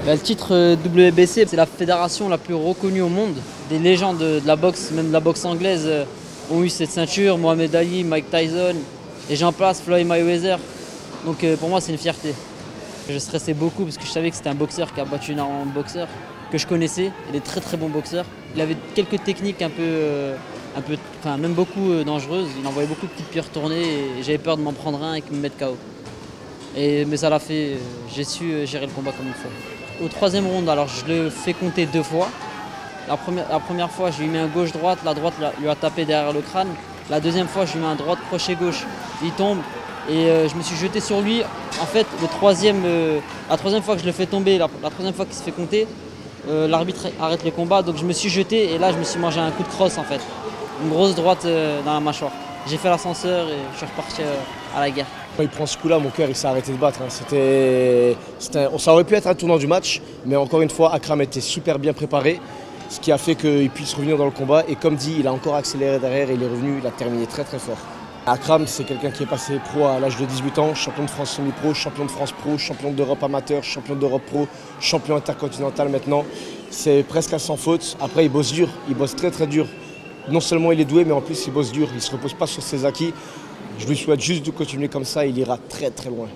Le titre WBC, c'est la fédération la plus reconnue au monde. Des légendes de la boxe, même de la boxe anglaise, ont eu cette ceinture. Mohamed Ali, Mike Tyson, et j'en passe, Floyd Mayweather. Donc pour moi, c'est une fierté. Je stressais beaucoup parce que je savais que c'était un boxeur qui a battu énormément de boxeurs que je connaissais. Il est très bon boxeur. Il avait quelques techniques même beaucoup dangereuses. Il envoyait beaucoup de petites pieds retournées et j'avais peur de m'en prendre un et qu'il me mette KO. Mais ça l'a fait, j'ai su gérer le combat comme il faut. Au troisième round, alors je le fais compter 2 fois. La première fois, je lui mets un gauche-droite, la droite lui a tapé derrière le crâne. La deuxième fois, je lui mets un droite crochet-gauche. Il tombe et je me suis jeté sur lui. En fait, la troisième fois que je le fais tomber, la troisième fois qu'il se fait compter, l'arbitre arrête le combat. Donc je me suis jeté et là, je me suis mangé un coup de crosse en fait. Une grosse droite dans la mâchoire. J'ai fait l'ascenseur et je suis reparti à la guerre. Quand il prend ce coup-là, mon cœur il s'est arrêté de battre. Ça aurait pu être un tournant du match, mais encore une fois, Akram était super bien préparé, ce qui a fait qu'il puisse revenir dans le combat. Et comme dit, il a encore accéléré derrière et il est revenu, il a terminé très fort. Akram, c'est quelqu'un qui est passé pro à l'âge de 18 ans, champion de France semi-pro, champion de France pro, champion d'Europe amateur, champion d'Europe pro, champion intercontinental maintenant. C'est presque à sans faute. Après, il bosse dur, il bosse très dur. Non seulement il est doué, mais en plus il bosse dur, il ne se repose pas sur ses acquis. Je lui souhaite juste de continuer comme ça, il ira très loin.